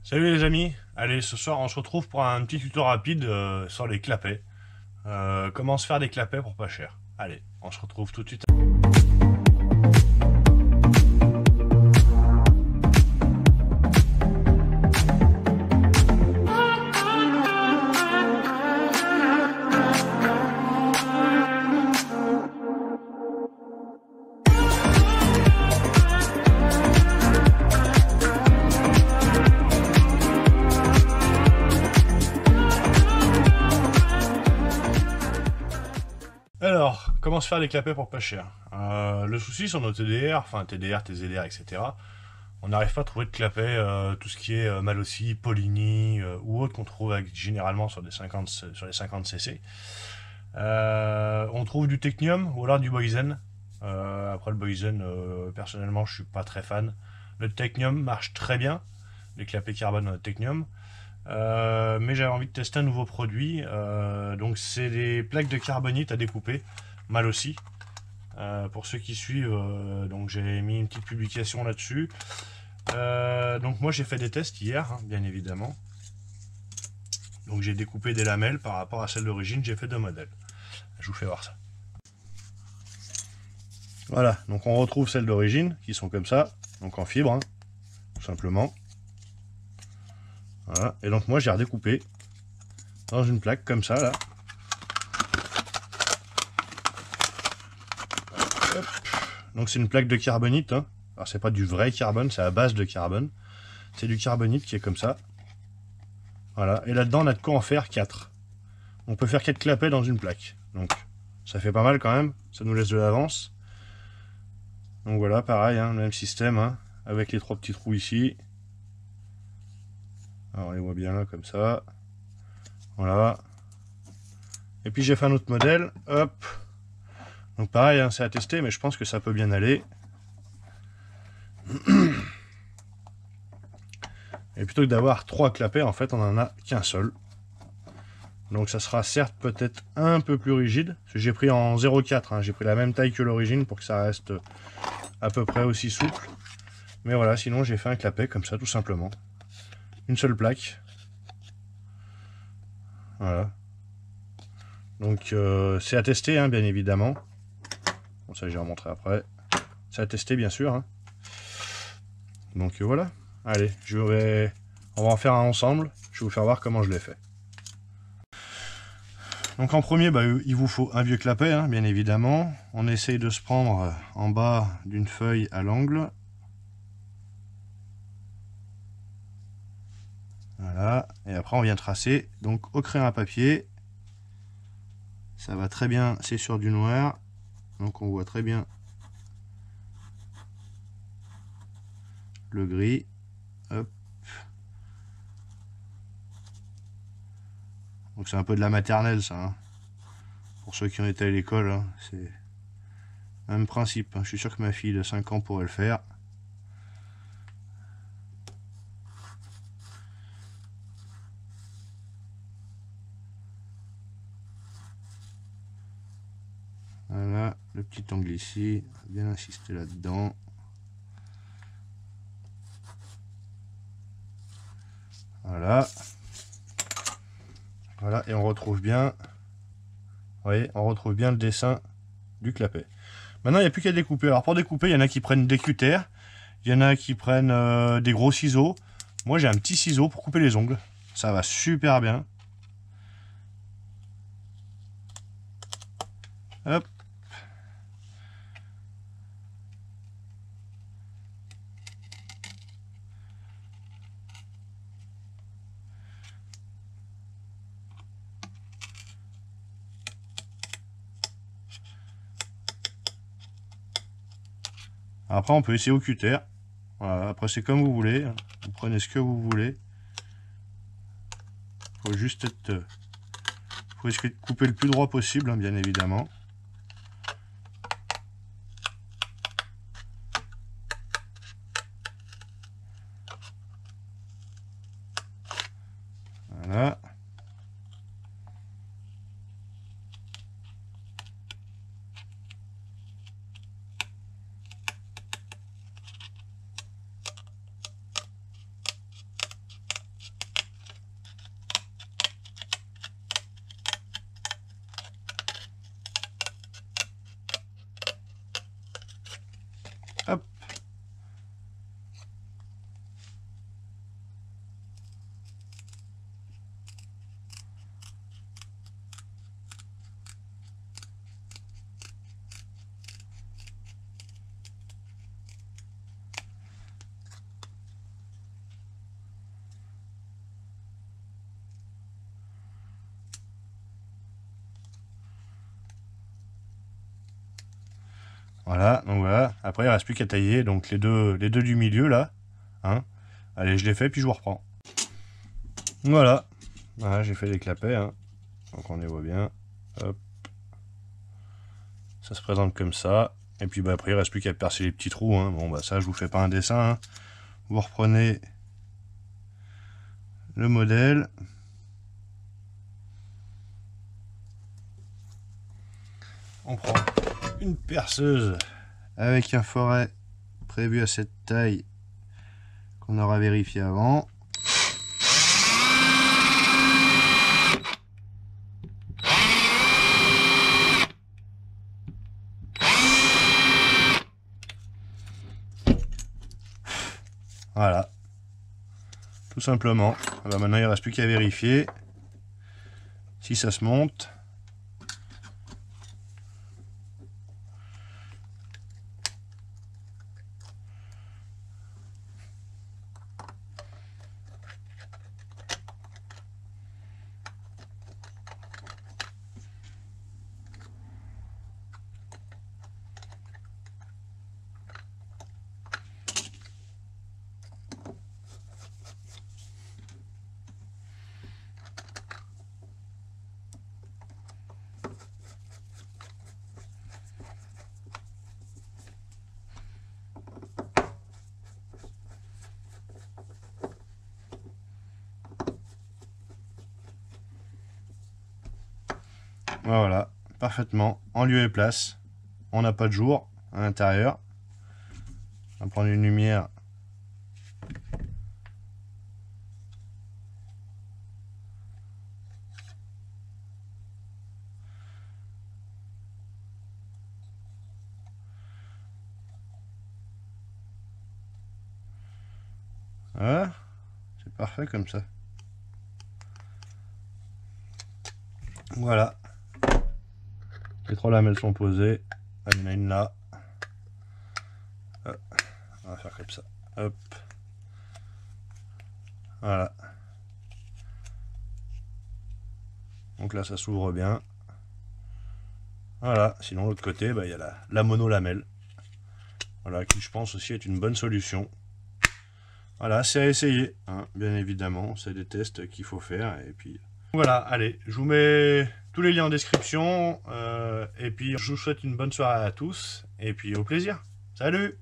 Salut les amis, allez ce soir on se retrouve pour un petit tuto rapide sur les clapets. Comment se faire des clapets pour pas cher. Allez, on se retrouve tout de suite. Alors, comment se faire des clapets pour pas cher. Le souci sur nos TDR, enfin TDR, TZDR, etc. On n'arrive pas à trouver de clapets, tout ce qui est Malossi, Polini ou autre qu'on trouve généralement sur, sur les 50 cc. On trouve du Technium ou alors du Boyzen. Après le Boyzen, personnellement, je suis pas très fan. Le Technium marche très bien, les clapets carbone Technium. Mais j'avais envie de tester un nouveau produit. Donc c'est des plaques de carbonite à découper, mal aussi. Pour ceux qui suivent, donc j'ai mis une petite publication là-dessus. Donc moi j'ai fait des tests hier, hein, bien évidemment. Donc j'ai découpé des lamelles par rapport à celle d'origine, j'ai fait deux modèles. Je vous fais voir ça. Voilà, donc on retrouve celles d'origine qui sont comme ça, donc en fibre, hein, tout simplement. Voilà, et donc moi j'ai redécoupé dans une plaque comme ça là. Hop. Donc c'est une plaque de carbonite, hein. Alors c'est pas du vrai carbone, c'est à base de carbone. C'est du carbonite qui est comme ça. Voilà, et là-dedans on a de quoi en faire 4. On peut faire 4 clapets dans une plaque. Donc ça fait pas mal quand même, ça nous laisse de l'avance. Donc voilà, pareil, hein, le même système, hein, avec les 3 petits trous ici. Alors on les voit bien là comme ça. Voilà. Et puis j'ai fait un autre modèle, hop. Donc pareil, hein, c'est à tester, mais je pense que ça peut bien aller. Et plutôt que d'avoir 3 clapets, en fait on en a qu'un seul. Donc ça sera certes peut-être un peu plus rigide. J'ai pris en 0,4, hein, j'ai pris la même taille que l'origine pour que ça reste à peu près aussi souple. Mais voilà, sinon j'ai fait un clapet comme ça tout simplement. Une seule plaque. Voilà. Donc c'est à tester, hein, bien évidemment. Bon, ça je vais remontrer après. C'est à tester bien sûr, hein. Donc voilà. Allez, on va en faire un ensemble. Je vais vous faire voir comment je l'ai fait. Donc en premier, il vous faut un vieux clapet, hein, bien évidemment. On essaye de se prendre en bas d'une feuille à l'angle. Voilà. Et après on vient tracer. Donc au crayon à papier. Ça va très bien, c'est sur du noir. Donc on voit très bien le gris. Hop. Donc c'est un peu de la maternelle ça, hein. Pour ceux qui ont été à l'école, hein, c'est le même principe, hein. Je suis sûr que ma fille de 5 ans pourrait le faire. Voilà, le petit angle ici, bien insister là-dedans. Voilà. Voilà, et on retrouve bien, vous voyez, on retrouve bien le dessin du clapet. Maintenant, il n'y a plus qu'à découper. Alors pour découper, il y en a qui prennent des cutters, il y en a qui prennent des gros ciseaux. Moi, j'ai un petit ciseau pour couper les ongles. Ça va super bien. Hop. Après, on peut essayer au cutter. Voilà, après, c'est comme vous voulez. Vous prenez ce que vous voulez. Faut juste faut essayer de couper le plus droit possible, hein, bien évidemment. Voilà. Voilà, donc voilà. Après, il ne reste plus qu'à tailler donc les deux du milieu là. Hein. Allez, je les fais, puis je vous reprends. Voilà. Voilà, j'ai fait les clapets. Hein. Donc on les voit bien. Hop. Ça se présente comme ça. Et puis bah, après, il ne reste plus qu'à percer les petits trous. Hein. Bon, bah ça, je vous fais pas un dessin. Hein. Vous reprenez le modèle. On prend une perceuse avec un forêt prévu à cette taille qu'on aura vérifié avant. Voilà, tout simplement. Alors maintenant il ne reste plus qu'à vérifier si ça se monte. Voilà, parfaitement, en lieu et place. On n'a pas de jour à l'intérieur. On va prendre une lumière. Voilà, c'est parfait comme ça. Voilà. Les 3 lames elles sont posées. Il y en a une là. On va faire comme ça. Hop. Voilà. Donc là ça s'ouvre bien. Voilà. Sinon l'autre côté, bah, il y a la monolamelle. Voilà, qui je pense aussi est une bonne solution. Voilà, c'est à essayer, hein, bien évidemment. C'est des tests qu'il faut faire. Et puis voilà, allez, je vous mets tous les liens en description. Et puis je vous souhaite une bonne soirée à tous. Et puis au plaisir. Salut!